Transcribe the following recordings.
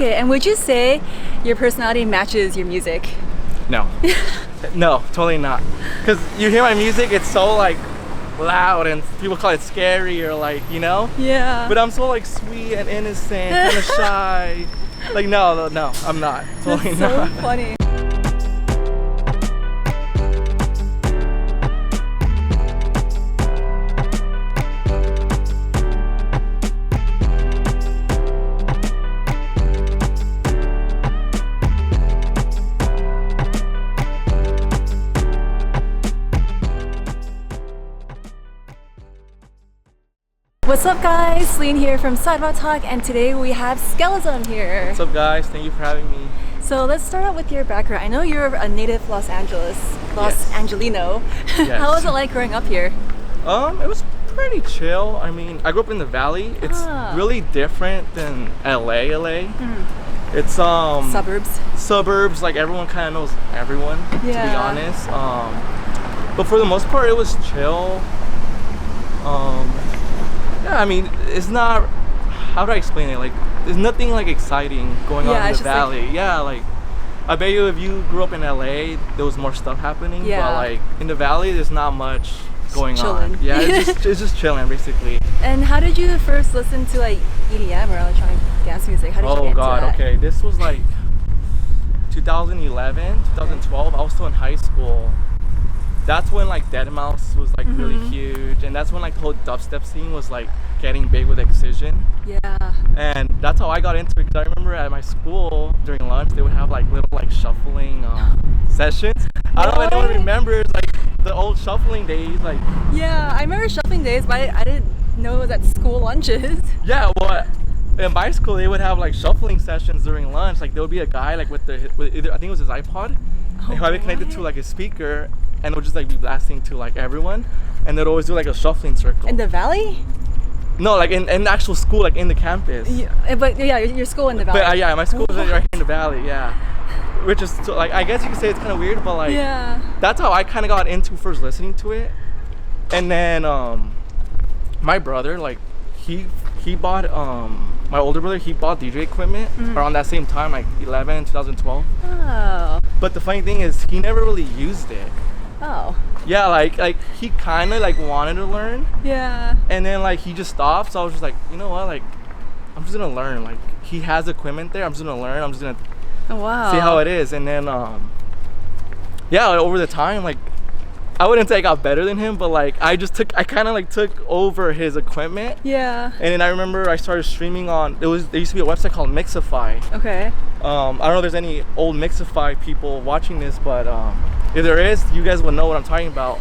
Okay, and would you say your personality matches your music? No. No, totally not. Because you hear my music, it's so like loud and people call it scary or like, you know? Yeah. But I'm so like sweet and innocent, kind of shy. Like no, I'm not. Totally That's not. so funny. What's up guys, Celine here from Sidewalk Talk, and today we have Skellism here. What's up guys, thank you for having me. So let's start out with your background. I know you're a native Los Angelino. Yes. How was it like growing up here? It was pretty chill. I mean, I grew up in the Valley. It's really different than LA. It's suburbs, like everyone kind of knows everyone, to be honest. But for the most part it was chill. Yeah, I mean, it's not, how do I explain it? Like, there's nothing like exciting going on in the Valley. Like, yeah, like, I bet you if you grew up in LA, there was more stuff happening. Yeah. But like, in the Valley, there's not much going on. Yeah, it's just chilling, basically. And how did you first listen to like EDM or electronic dance music? How did you get into that? Okay. This was like 2011, 2012. I was still in high school. That's when like Deadmau5 was like really huge, and that's when like the whole dubstep scene was like getting big with Excision. Yeah. And that's how I got into it, because I remember at my school during lunch they would have like little like shuffling sessions. I don't know if anyone remembers like the old shuffling days. Like. Yeah, I remember shuffling days, but I didn't know it was at school lunches. Yeah, well, in my school they would have like shuffling sessions during lunch. Like there would be a guy like with either, I think it was his iPod, and he'll have it connected to like a speaker, and it'll just like be blasting to like everyone, and they'd always do like a shuffling circle. In the Valley? No, like in the actual school, like in the campus. Yeah, but yeah, your school in the Valley. But yeah, my school is right here in the Valley. Yeah, which is so, like, I guess you could say it's kind of weird, but like that's how I kind of got into first listening to it. And then my brother, like he bought my older brother, he bought DJ equipment around that same time, like 2012. Oh. But the funny thing is, he never really used it. Oh. Yeah, like he kind of like wanted to learn. Yeah. And then like he just stopped, so I was just like, you know what, like I'm just gonna learn. Like he has equipment there, I'm just gonna learn. I'm just gonna see how it is. And then yeah, like, over the time, like I wouldn't say I got better than him, but like I kind of like took over his equipment. Yeah. And then I remember I started streaming on, there used to be a website called Mixify. Okay. I don't know if there's any old Mixify people watching this, but if there is, you guys will know what I'm talking about.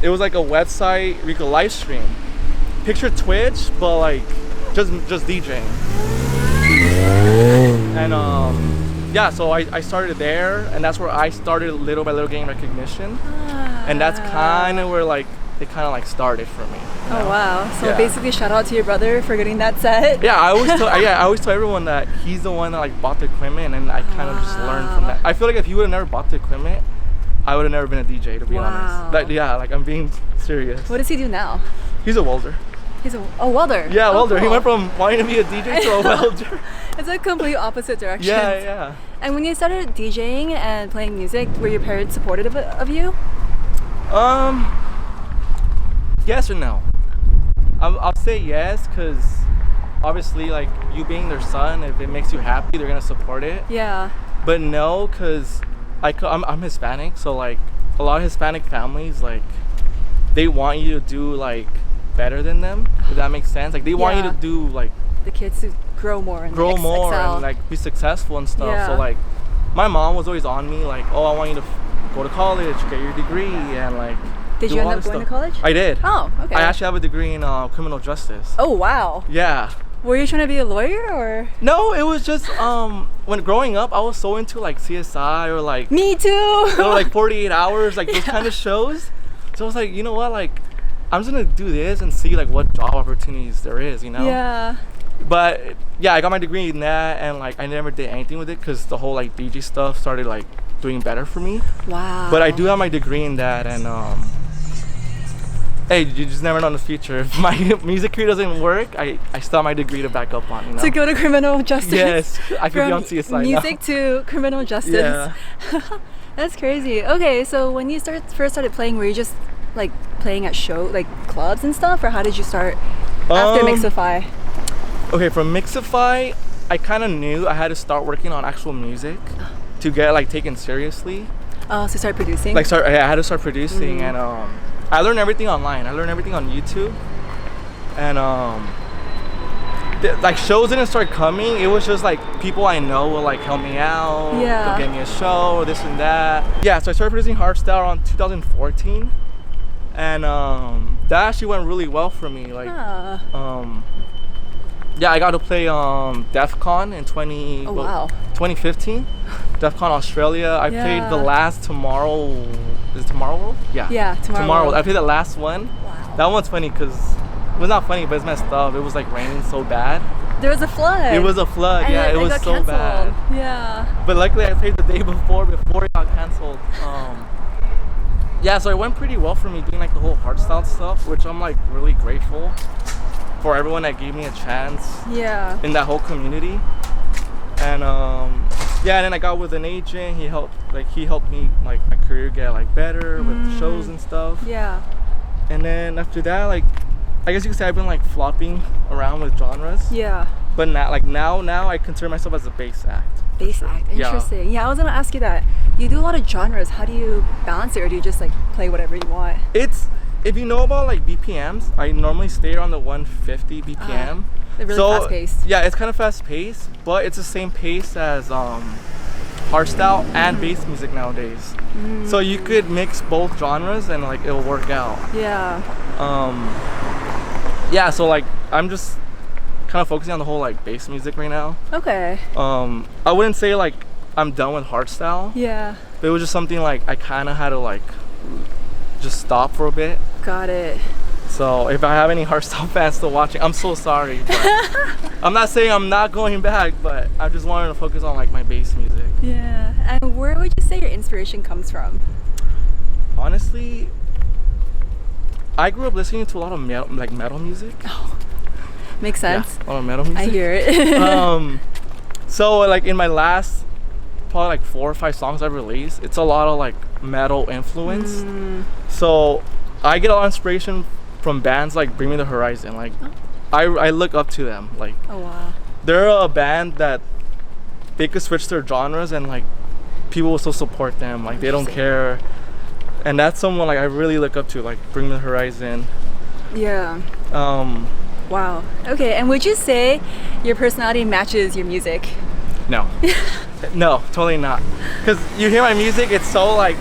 It was like a website where you could live stream. Picture Twitch, but like just DJing. And yeah, so I started there, and that's where I started little by little getting recognition. And that's kind of where like it kind of like started for me. You know? Oh wow! So basically, shout out to your brother for getting that set. Yeah, I always tell everyone that he's the one that like bought the equipment, and I kind of just learned from that. I feel like if he would have never bought the equipment, I would have never been a DJ, to be honest. Like, yeah, like I'm being serious. What does he do now? He's a welder. He's a welder? Yeah, welder. Cool. He went from wanting to be a DJ to a welder. It's a complete opposite direction. Yeah. And when you started DJing and playing music, were your parents supportive of you? Yes or no. I'll say yes, because obviously like you being their son, if it makes you happy, they're gonna support it. Yeah. But no, because I'm Hispanic, so like a lot of Hispanic families, like they want you to do like better than them, if that makes sense. Like they want you to do like the kids to grow more and like be successful and stuff. Yeah. So like my mom was always on me, like, oh, I want you to go to college, get your degree, and like did you end up going to college? I did. Oh, okay. I actually have a degree in criminal justice. Oh wow. Yeah. Were you trying to be a lawyer or? No, it was just when growing up I was so into like CSI or like me too. You know, like 48 Hours, like those kind of shows. So I was like, you know what, like I'm just gonna do this and see like what job opportunities there is, you know? Yeah. But yeah, I got my degree in that, and like I never did anything with it because the whole like DJ stuff started like doing better for me. Wow. But I do have my degree in that, and Hey, you just never know in the future. If my music career doesn't work, I still have my degree to back up on, you know? To go to criminal justice. Yes, I could be on CSI music now. to criminal justice. Yeah. That's crazy. Okay, so when you first started playing, were you just like playing at clubs and stuff, or how did you start after Mixify? Okay, from Mixify, I kind of knew I had to start working on actual music to get like taken seriously. So start producing. I had to start producing, and I learned everything online. I learned everything on YouTube, and like shows didn't start coming. It was just like people I know will like help me out, they'll get me a show or this and that. Yeah, so I started producing hardstyle around 2014, and that actually went really well for me. Like, yeah, I got to play DEF CON in 2015. DEF CON Australia. I played the last Tomorrow. Is it Tomorrow World? Yeah, Tomorrow World. I played the last one. Wow. That one's funny because it was not funny, but it's messed up. It was like raining so bad. There was a flood. It was a flood. And it was so bad. Yeah. But luckily, I played the day before it got canceled. Yeah, so it went pretty well for me doing like the whole hardstyle stuff, which I'm like really grateful for everyone that gave me a chance. Yeah. In that whole community. And yeah, and then I got with an agent. He helped me like my career get like better with shows and stuff. Yeah. And then after that, like, I guess you could say I've been like flopping around with genres. Yeah. But now I consider myself as a bass act. Bass act, interesting. Yeah, I was gonna ask you that. You do a lot of genres. How do you balance it, or do you just like play whatever you want? If you know about like BPMs, I normally stay around the 150 BPM. They're really fast paced. Yeah, it's kind of fast paced, but it's the same pace as hardstyle and bass music nowadays. So you could mix both genres and like it'll work out. Yeah. Yeah, so like I'm just kind of focusing on the whole like bass music right now. Okay. I wouldn't say like I'm done with hardstyle. Yeah. But it was just something like I kind of had to like just stop for a bit. Got it. So if I have any hardstyle fans still watching, I'm so sorry. But I'm not saying I'm not going back, but I just wanted to focus on like my bass music. Yeah. And where would you say your inspiration comes from? Honestly, I grew up listening to a lot of metal music. Oh, makes sense. Yeah, a lot of metal music. I hear it. So like in my last probably like 4 or 5 songs I've released, it's a lot of like metal influence. So I get a lot of inspiration from bands like Bring Me the Horizon. Like I look up to them. Like, oh wow, they're a band that they could switch their genres and like people will still support them. Like they don't care. And that's someone like I really look up to, like Bring Me the Horizon. Yeah. Wow. Okay, and would you say your personality matches your music? No. No, totally not. Because you hear my music, it's so like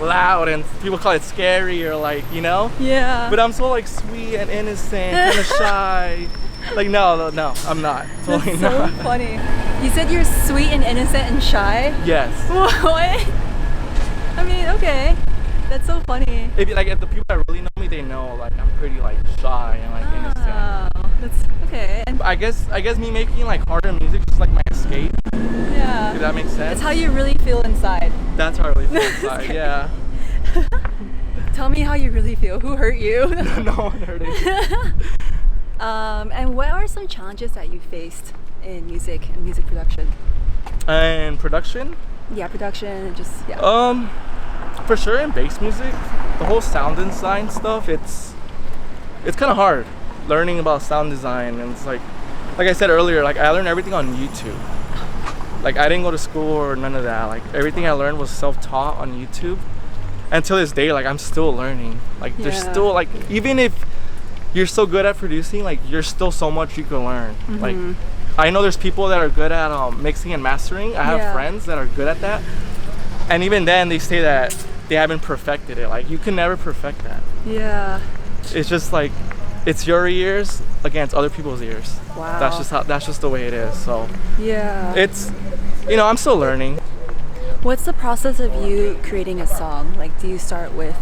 loud and people call it scary or like, you know? Yeah. But I'm so like sweet and innocent, kind of shy. Like no, I'm not. Totally That's so not. funny. You said you're sweet and innocent and shy? Yes. What? I mean, okay. That's so funny. If the people that really know me, they know like I'm pretty like shy and like innocent. Oh, that's okay. And I guess me making like harder music is like my escape. Yeah. Does that make sense? It's how you really feel inside. That's how I really feel inside. Yeah. Tell me how you really feel. Who hurt you? No one hurt you. And what are some challenges that you faced in music and music production? And production? Yeah, production. Just yeah. For sure in bass music, the whole sound design stuff, it's kind of hard learning about sound design. And it's like I said earlier, like I learned everything on YouTube. Like I didn't go to school or none of that. Like everything I learned was self-taught on YouTube. And till this day, like I'm still learning. Like there's still like, even if you're so good at producing, like you're still so much you can learn. Like I know there's people that are good at mixing and mastering. I have friends that are good at that. And even then they say that they haven't perfected it. Like you can never perfect that. Yeah. It's just like, it's your ears against other people's ears. Wow. That's just the way it is. So yeah. It's, I'm still learning. What's the process of you creating a song? Like, do you start with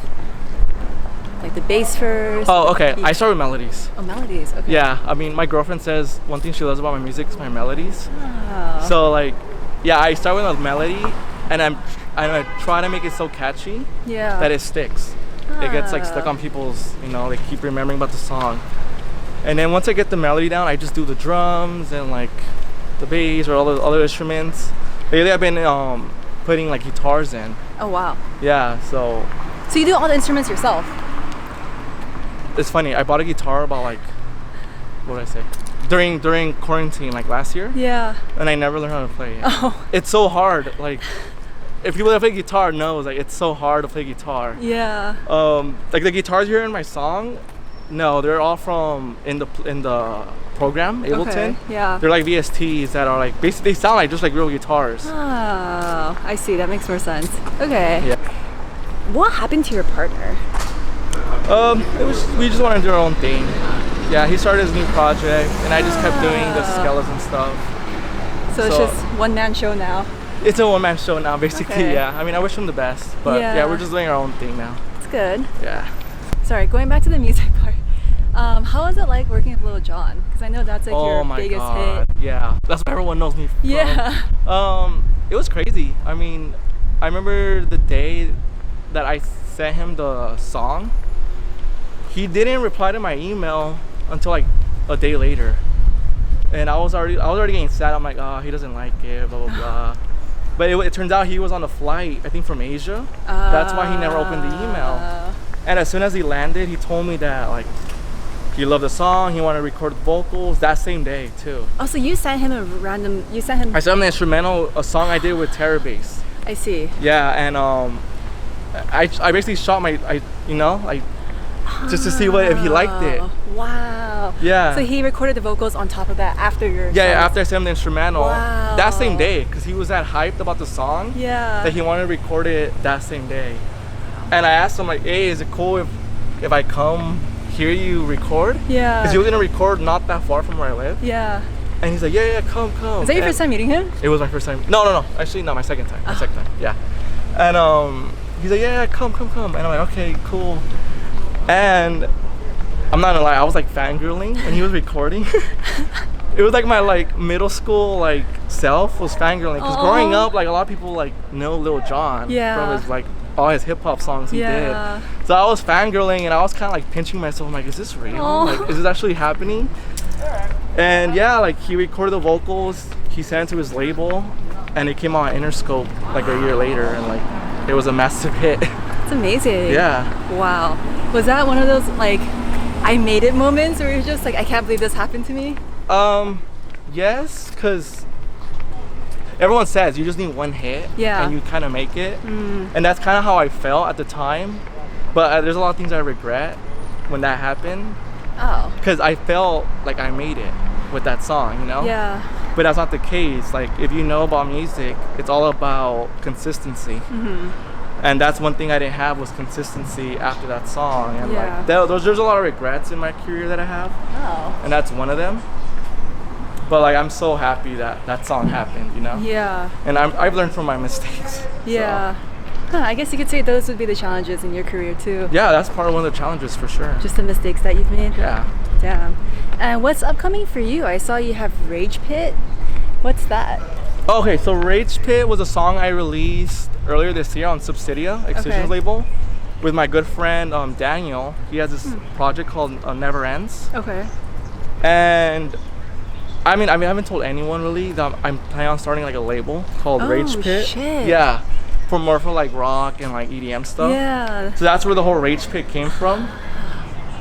like the bass first? Oh, okay. I start with melodies. Oh, melodies. Okay. Yeah. I mean, my girlfriend says one thing she loves about my music is my melodies. Oh. So like, yeah, I start with a melody and I try to make it so catchy that it sticks. it gets like stuck on people's, you know, they keep remembering about the song. And then once I get the melody down, I just do the drums and like the bass or all the other instruments. Lately I've been putting like guitars in. Oh wow. Yeah, so you do all the instruments yourself? It's funny, I bought a guitar about like, what did I say? During quarantine, like last year. Yeah. And I never learned how to play it. Oh. It's so hard. Like, if people that play guitar knows, like, it's so hard to play guitar. Yeah. Like the guitars you hear in my song, no, they're all from in the program, Ableton. Okay. Yeah. They're like VSTs that are like basically they sound like just like real guitars. Oh, I see. That makes more sense. Okay. Yeah. What happened to your partner? We just wanted to do our own thing. Yeah, he started his new project, and I just kept doing the Skellism stuff. So it's just one-man show now. It's a one-man show now, basically. Okay. Yeah. I mean, I wish him the best, but yeah, we're just doing our own thing now. It's good. Yeah. Sorry, going back to the music part. How was it like working with Lil Jon? Because I know that's like your biggest hit. Yeah, that's what everyone knows me from. Yeah. It was crazy. I mean, I remember the day that I sent him the song. He didn't reply to my email until like a day later, and I was already getting sad. I'm like, oh, he doesn't like it, blah blah blah. But it turns out he was on a flight, I think from Asia. That's why he never opened the email. And as soon as he landed, he told me that like he loved the song, he wanted to record the vocals that same day too. Oh, so you sent him I sent him the instrumental, a song I did with Terror Bass. I see. Yeah, and I basically shot just to see if he liked it. Wow. Yeah. So he recorded the vocals on top of that after your Yeah, after I sent him the instrumental. Wow. That same day, because he was that hyped about the song. Yeah. That he wanted to record it that same day. And I asked him like, hey, is it cool if I come hear you record? Yeah. Because he was gonna record not that far from where I live. Yeah. And he's like, yeah, come. Is that your first time meeting him? It was my first time. No. Actually, no, my second time. Second time. Yeah. And he's like, yeah, come. And I'm like, okay, cool. And I'm not gonna lie, I was like fangirling when he was recording. It was like my like middle school like self was fangirling because growing up, like a lot of people like know Lil Jon from his like all his hip hop songs he did. So I was fangirling and I was kind of like pinching myself. I'm like, is this real? Like, is this actually happening? And yeah, like he recorded the vocals, he sent it to his label, and it came out on Interscope like a year later, and like it was a massive hit. It's amazing. Yeah. Wow. Was that one of those like I made it moments where you're just like, I can't believe this happened to me? Yes, because everyone says you just need one hit and you kind of make it. And that's kind of how I felt at the time. But there's a lot of things I regret when that happened. Oh. Because I felt like I made it with that song, you know? Yeah. But that's not the case. Like, if you know about music, it's all about consistency. And that's one thing I didn't have was consistency after that song. And like there's a lot of regrets in my career that I have. Oh. And that's one of them. But like I'm so happy that that song happened, you know? Yeah. And I've learned from my mistakes. Yeah. So. I guess you could say those would be the challenges in your career too. Yeah, that's part of one of the challenges for sure. Just the mistakes that you've made. Yeah. Damn. And what's upcoming for you? I saw you have Rage Pit. What's that? Okay, so Rage Pit was a song I released earlier this year on Subsidia, Excision's label, with my good friend Daniel. He has this project called Never Ends. Okay. And I mean, I haven't told anyone really that I'm planning on starting like a label called Rage Pit. Shit. Yeah, for more for like rock and like EDM stuff. Yeah. So that's where the whole Rage Pit came from,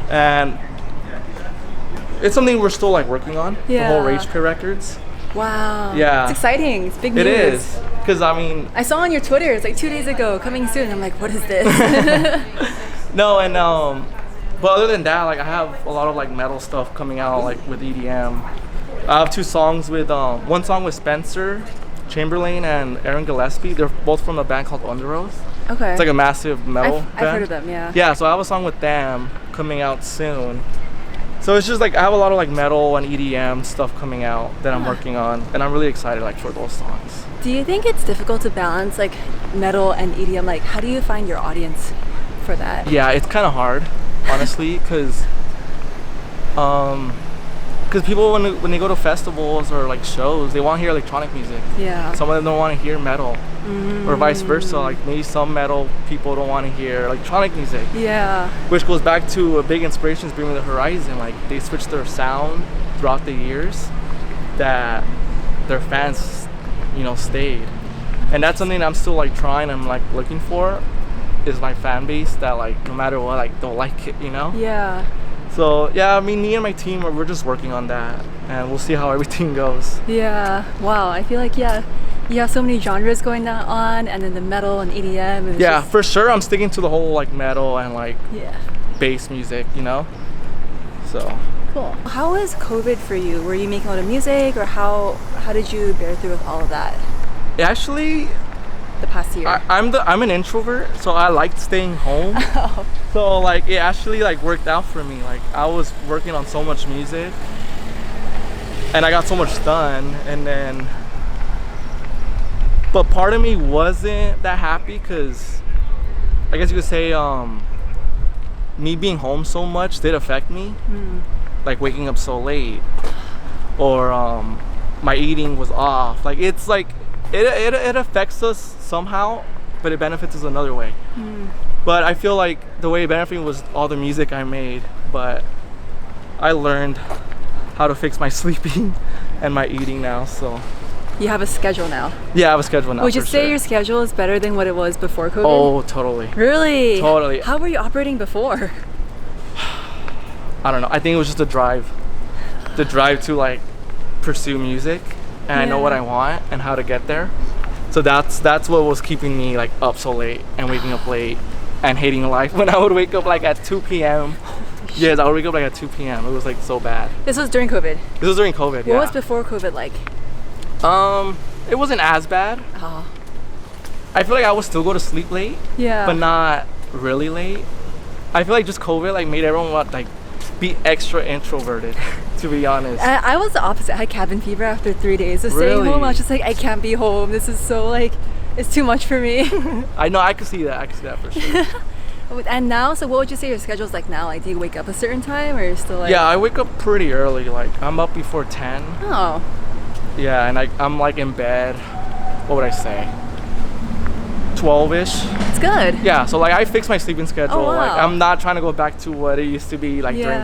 and it's something we're still like working on. The whole Rage Pit Records. Wow. Yeah. It's exciting. It's big news. It is. Because I mean, I saw on your Twitter, it's like 2 days ago, coming soon. I'm like, what is this? No, and but other than that, like I have a lot of like metal stuff coming out like with EDM. I have 2 songs with one song with Spencer Chamberlain and Aaron Gillespie. They're both from a band called Underoath. Okay. It's like a massive metal band. I've heard of them, yeah. Yeah, so I have a song with them coming out soon. So it's just like I have a lot of like metal and EDM stuff coming out that I'm working on, and I'm really excited like for those songs. Do you think it's difficult to balance like metal and EDM? Like, how do you find your audience for that? Yeah, it's kind of hard, honestly, because because people when they go to festivals or like shows, they want to hear electronic music. Yeah. Some of them don't want to hear metal, or vice versa. Like maybe some metal people don't want to hear electronic music. Yeah. Which goes back to a big inspiration is Bring Me the Horizon. Like they switched their sound throughout the years that their fans, you know, stayed. And that's something I'm still like trying and like looking for, is my fan base that like no matter what, like they'll like it, you know? Yeah. So yeah, I mean, me and my team, we're just working on that, and we'll see how everything goes. Yeah. Wow. I feel like you have so many genres going on, and then the metal and EDM. And yeah, for sure. I'm sticking to the whole like metal and like bass music, you know. So. Cool. How was COVID for you? Were you making a lot of music, or how did you bear through with all of that? Actually, the past year. I'm an introvert, so I liked staying home. Oh. So like it actually like worked out for me. Like I was working on so much music, and I got so much done, and then. But part of me wasn't that happy because, I guess you could say, me being home so much did affect me. Like waking up so late, or my eating was off. Like it's like it affects us somehow, but it benefits us another way. But I feel like the way it benefited was all the music I made, but I learned how to fix my sleeping and my eating now, so. You have a schedule now. Yeah, I have a schedule now. Would you say your schedule is better than what it was before COVID? Oh, totally. Really? Totally. How were you operating before? I don't know. I think it was just the drive to like pursue music, and I know what I want and how to get there. So that's what was keeping me like up so late and waking up late and hating life. When I would wake up like at 2 p.m. Yes, I would wake up like at 2 p.m. It was like so bad. This was during COVID? This was during COVID, What was before COVID like? It wasn't as bad. Oh. I feel like I would still go to sleep late. Yeah. But not really late. I feel like just COVID like made everyone want like be extra introverted, to be honest. I was the opposite. I had cabin fever after 3 days of staying home. I was just like, I can't be home. This is so like, it's too much for me. I know, I could see that. I could see that for sure. And now, so what would you say your schedule's like now? Like, do you wake up a certain time, or you're still like? Yeah, I wake up pretty early. Like, I'm up before 10. Oh. Yeah, and I'm like in bed, what would I say? 12-ish. It's good. Yeah, so like I fixed my sleeping schedule. Oh, wow. Like I'm not trying to go back to what it used to be like during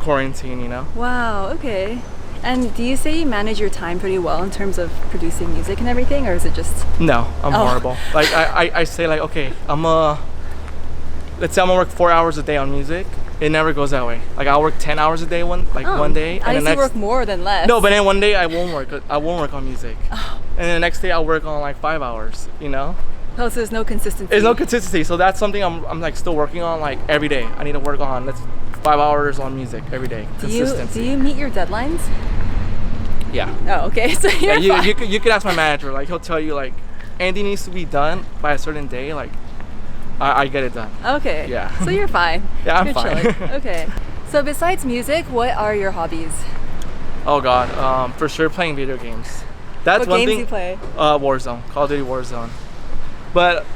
quarantine, you know? Wow, okay. And do you say you manage your time pretty well in terms of producing music and everything, or is it just? No, I'm horrible. Like I say like, okay, let's say I'm gonna work 4 hours a day on music. It never goes that way. Like I'll work 10 hours a day one day, and the next work more than less. No, but then one day I won't work on music. Oh. And then the next day I'll work on like 5 hours, you know? Oh, so there's no consistency. There's no consistency, so that's something I'm like still working on. Like every day, I need to work on 5 hours on music every day. Consistency. Do you meet your deadlines? Yeah. Oh, okay. So you could ask my manager. Like he'll tell you like anything needs to be done by a certain day. Like I get it done. Okay. Yeah. So you're fine. Yeah, I'm fine. Okay. So besides music, what are your hobbies? Oh God, for sure playing video games. That's what one games thing. You play? Warzone, Call of Duty Warzone. But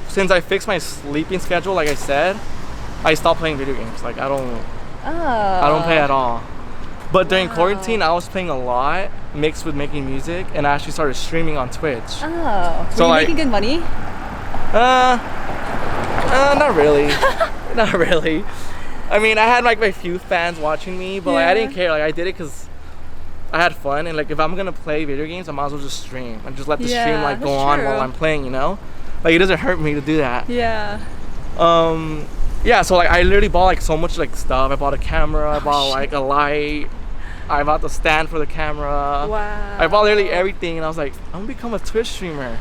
since I fixed my sleeping schedule, like I said, I stopped playing video games. Like I don't play at all. But during quarantine, I was playing a lot, mixed with making music, and I actually started streaming on Twitch. Oh, so were you making good money? Not really. Not really. I mean, I had like my few fans watching me, but like I didn't care. Like I did it because I had fun, and like if I'm gonna play video games, I might as well just stream and just let the stream like go on while I'm playing, you know? Like it doesn't hurt me to do that. Yeah. Yeah, so like I literally bought like so much like stuff. I bought a camera, I bought like a light, I bought the stand for the camera. Wow. I bought literally everything, and I was like, I'm gonna become a Twitch streamer.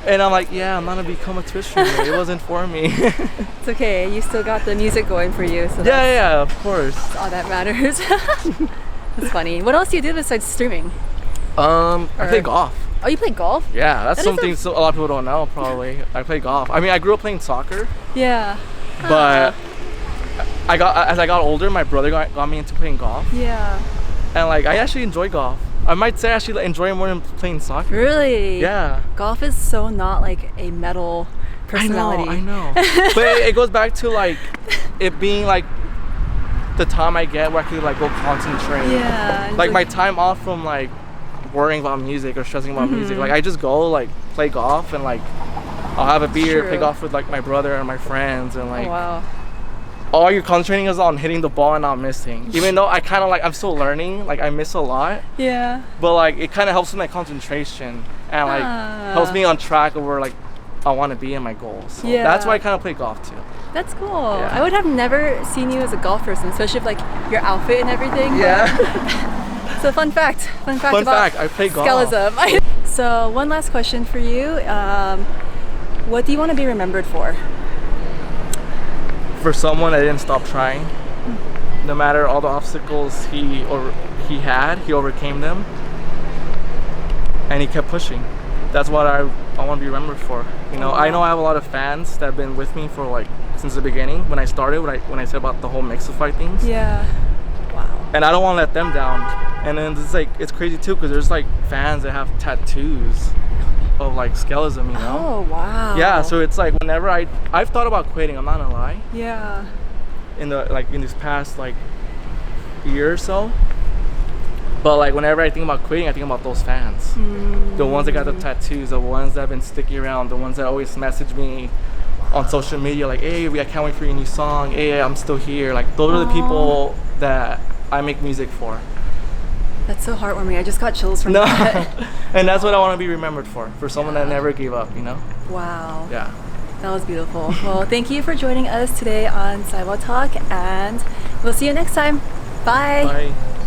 And I'm like, yeah, I'm not gonna become a Twitch streamer. It wasn't for me. It's okay. You still got the music going for you. So yeah, of course. That's all that matters. That's funny. What else do you do besides streaming? I play golf. Oh, you play golf? Yeah, that's something a lot of people don't know, probably. I play golf. I mean, I grew up playing soccer. Yeah. But as I got older, my brother got me into playing golf. Yeah. And like, I actually enjoy golf. I might say I actually enjoy it more than playing soccer. Really? Yeah. Golf is so not like a metal personality. I know. But it goes back to like it being like the time I get where I could like go concentrate. Yeah. Like my time off from like worrying about music or stressing about music. Like I just go like play golf and like I'll have a beer, play golf with like my brother and my friends, and like all you're concentrating is on hitting the ball and not missing. Even though I kind of like I'm still learning, like I miss a lot. Yeah. But like it kind of helps with my concentration and like helps me on track of where like I want to be in my goals. So that's why I kind of play golf too. That's cool. Yeah. I would have never seen you as a golf person, especially with like your outfit and everything. Yeah. So fun fact. Fun fact. I play golf. Skellism. So one last question for you. What do you want to be remembered for? For someone that didn't stop trying. No matter all the obstacles he overcame them, and he kept pushing. That's what I want to be remembered for. You know, I know I have a lot of fans that have been with me for like since the beginning when I started. When I said about the whole Mixify things. Yeah. Wow. And I don't want to let them down. And then it's like it's crazy too because there's like fans that have tattoos of like Skellism, you know? Oh wow. Yeah, so it's like whenever I've thought about quitting, I'm not gonna lie. Yeah. In this past like year or so. But like whenever I think about quitting, I think about those fans. The ones that got the tattoos, the ones that have been sticking around, the ones that always message me on social media like, hey, I can't wait for your new song. Hey, I'm still here. Like those are the people that I make music for. That's so heartwarming. I just got chills from that. And that's what I want to be remembered for someone that never gave up, you know? Wow. Yeah. That was beautiful. Well, thank you for joining us today on Sidewalk Talk, and we'll see you next time. Bye. Bye.